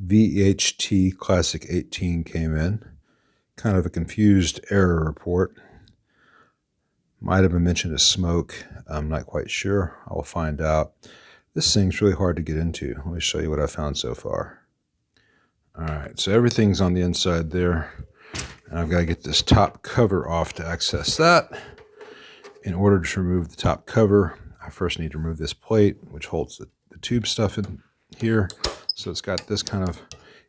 VHT Classic 18 came in. Kind of a confused error report. Might have been mentioned as smoke. I'm not quite sure. I will find out. This thing's really hard to get into. Let me show you what I found so far. Alright, so everything's on the inside there. And I've got to get this top cover off to access that. In order to remove the top cover, I first need to remove this plate, which holds the tube stuff in here. So it's got this kind of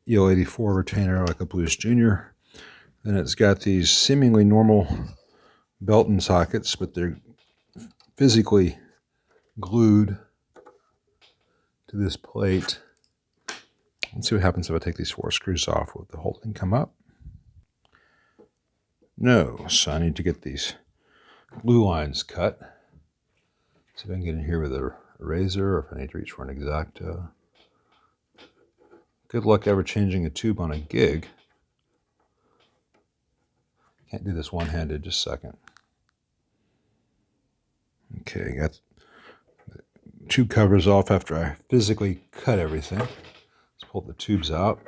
EL84 retainer like a Blues Junior. Then it's got these seemingly normal belt and sockets, but they're physically glued to this plate. Let's see what happens if I take these 4 screws off. Will the whole thing come up? No, so I need to get these glue lines cut. See if I can get in here with a razor, or if I need to reach for an X-Acto. Good luck ever changing a tube on a gig. Can't do this one-handed, just a second. Okay, got the tube covers off after I physically cut everything. Let's pull the tubes out.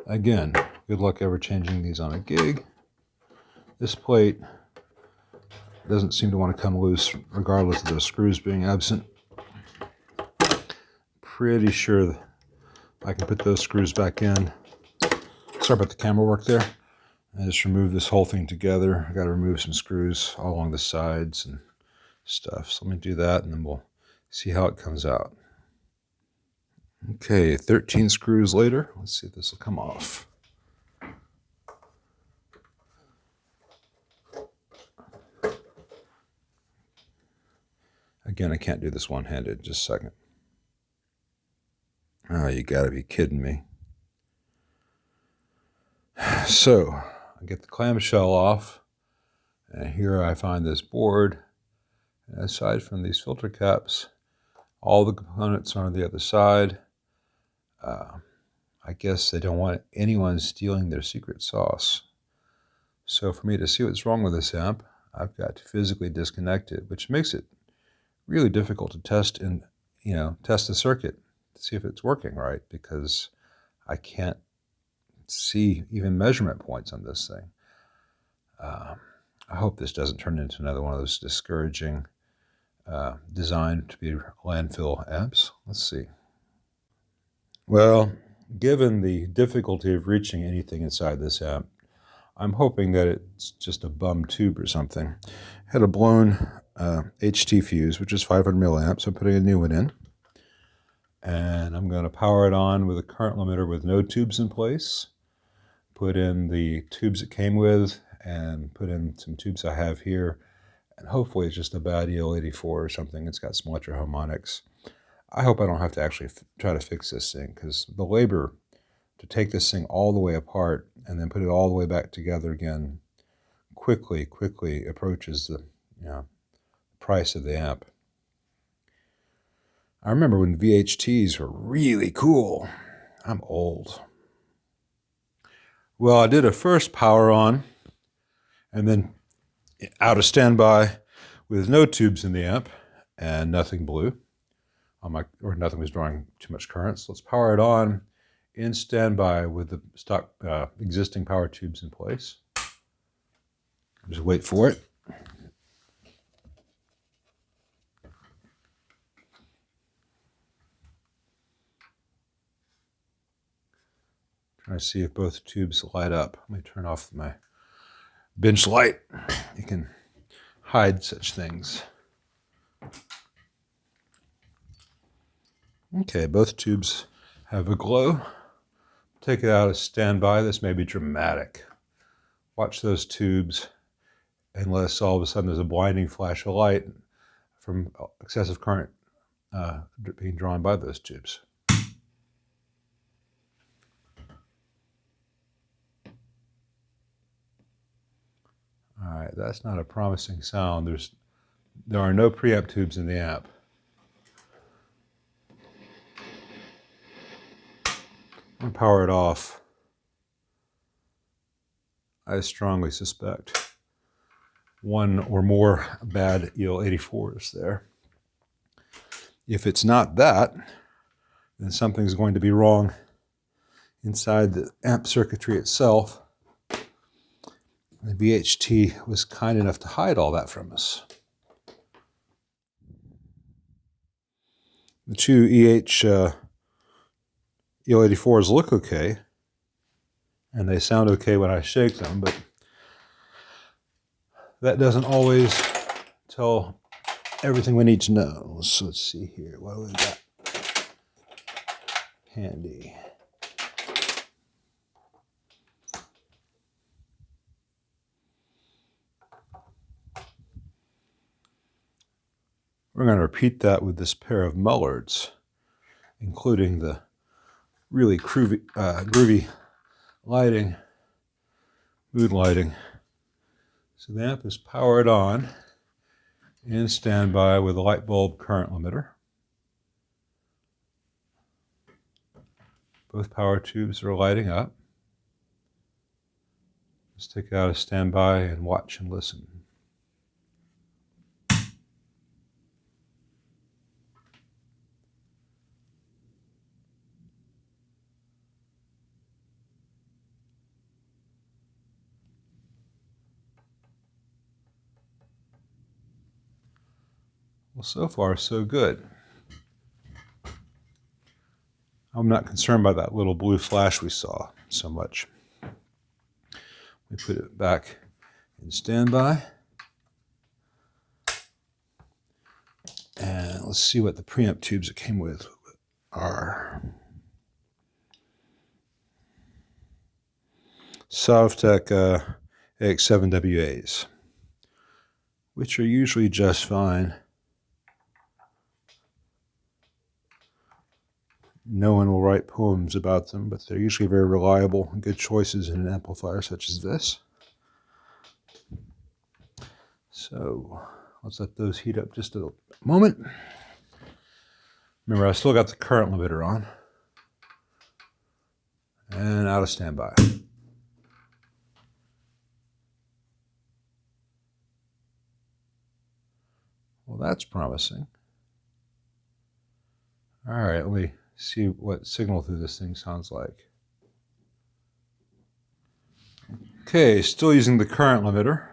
Again, good luck ever changing these on a gig. This plate doesn't seem to want to come loose regardless of the screws being absent. Pretty sure I can put those screws back in. Sorry about the camera work there. I just remove this whole thing together. I got to remove some screws all along the sides and stuff. So let me do that and then we'll see how it comes out. Okay, 13 screws later. Let's see if this will come off. Again, I can't do this one-handed. Just a second. Oh, you gotta be kidding me. So, I get the clamshell off, and here I find this board. And aside from these filter caps, all the components are on the other side. I guess they don't want anyone stealing their secret sauce. So for me to see what's wrong with this amp, I've got to physically disconnect it, which makes it really difficult to test and test the circuit to see if it's working right, because I can't see even measurement points on this thing. I hope this doesn't turn into another one of those discouraging designed to be landfill amps. Let's see. Well, given the difficulty of reaching anything inside this amp, I'm hoping that it's just a bum tube or something. Had a blown HT fuse, which is 500 milliamps. I'm putting a new one in. And I'm going to power it on with a current limiter with no tubes in place. Put in the tubes it came with and put in some tubes I have here. And hopefully it's just a bad EL84 or something. It's got some electroharmonics. I hope I don't have to actually try to fix this thing, because the labor to take this thing all the way apart and then put it all the way back together again quickly approaches the price of the amp. I remember when VHTs were really cool. I'm old. Well, I did a first power on and then out of standby with no tubes in the amp and nothing blew or nothing was drawing too much current. So let's power it on in standby with the stock existing power tubes in place. Just wait for it. Trying to see if both tubes light up. Let me turn off my bench light. You can hide such things. Okay, both tubes have a glow. Take it out of standby. This may be dramatic. Watch those tubes, unless all of a sudden there's a blinding flash of light from excessive current being drawn by those tubes. All right, that's not a promising sound. There are no preamp tubes in the amp. I'm going to power it off. I strongly suspect one or more bad EL84s there. If it's not that, then something's going to be wrong inside the amp circuitry itself. The VHT was kind enough to hide all that from us. The two EL84s look okay, and they sound okay when I shake them, but that doesn't always tell everything we need to know. So let's see here. What do we got handy? We're going to repeat that with this pair of Mullards, including the really groovy lighting, mood lighting. So the amp is powered on in standby with a light bulb current limiter. Both power tubes are lighting up. Let's take it out of standby and watch and listen. Well, so far, so good. I'm not concerned by that little blue flash we saw so much. We put it back in standby. And let's see what the preamp tubes it came with are. Sovtech AX7WAs, which are usually just fine. No one will write poems about them, but they're usually very reliable and good choices in an amplifier such as this. So let's let those heat up just a moment. Remember, I still got the current limiter on. And out of standby. Well, that's promising. All right, let me see what signal through this thing sounds like. Okay, still using the current limiter.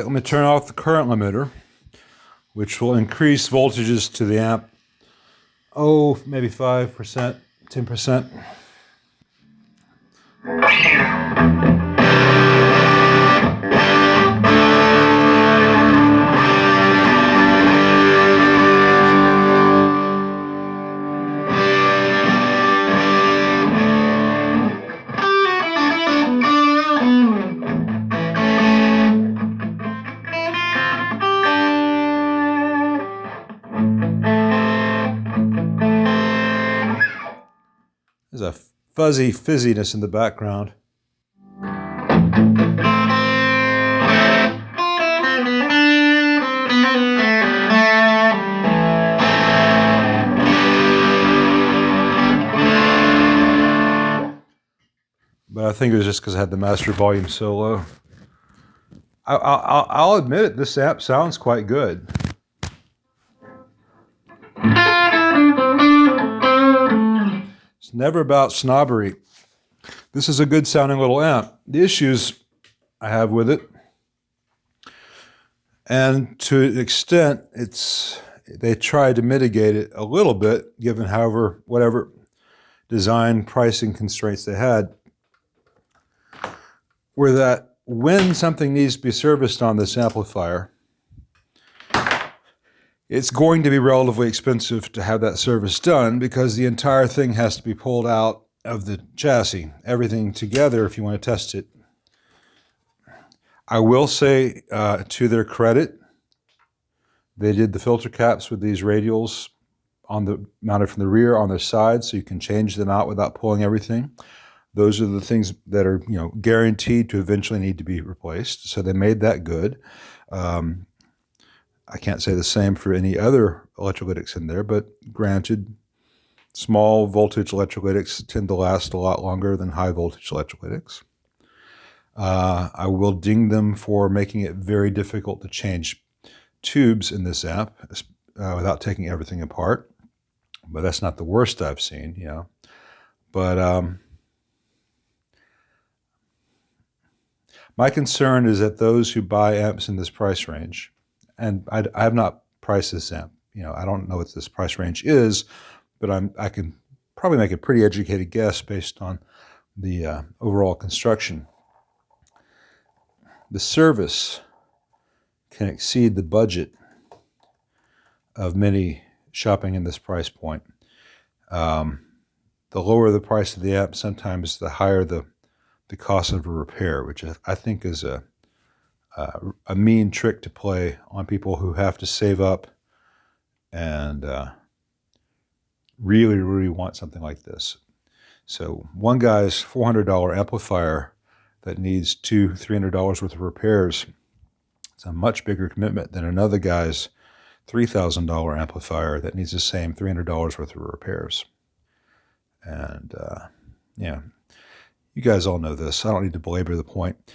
Let me turn off the current limiter, which will increase voltages to the amp, maybe 5%, 10%. There's a fuzzy fizziness in the background. But I think it was just because I had the master volume so low. I'll admit it, this amp sounds quite good. It's never about snobbery. This is a good sounding little amp. The issues I have with it, and to an extent, they tried to mitigate it a little bit, given whatever design pricing constraints they had, were that when something needs to be serviced on this amplifier, It's going to be relatively expensive to have that service done because the entire thing has to be pulled out of the chassis, everything together if you want to test it. I will say, to their credit, they did the filter caps with these radials mounted from the rear on their side, so you can change them out without pulling everything. Those are the things that are, guaranteed to eventually need to be replaced. So they made that good. I can't say the same for any other electrolytics in there, but granted, small voltage electrolytics tend to last a lot longer than high voltage electrolytics. I will ding them for making it very difficult to change tubes in this amp without taking everything apart. But that's not the worst I've seen, But my concern is that those who buy amps in this price range, and I have not priced this amp, I don't know what this price range is, but I can probably make a pretty educated guess based on the overall construction. The service can exceed the budget of many shopping in this price point. The lower the price of the amp, sometimes the higher the cost of a repair, which I think is a mean trick to play on people who have to save up and really, really want something like this. So one guy's $400 amplifier that needs $200-300 worth of repairs, it's a much bigger commitment than another guy's $3,000 amplifier that needs the same $300 worth of repairs. And you guys all know this. I don't need to belabor the point.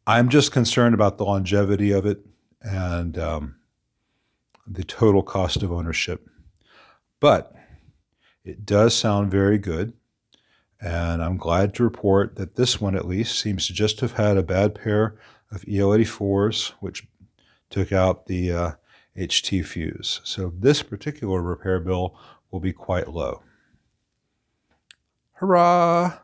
I'm just concerned about the longevity of it and the total cost of ownership. But it does sound very good. And I'm glad to report that this one at least seems to just have had a bad pair of EL84s, which took out the HT fuse. So this particular repair bill will be quite low. Hurrah!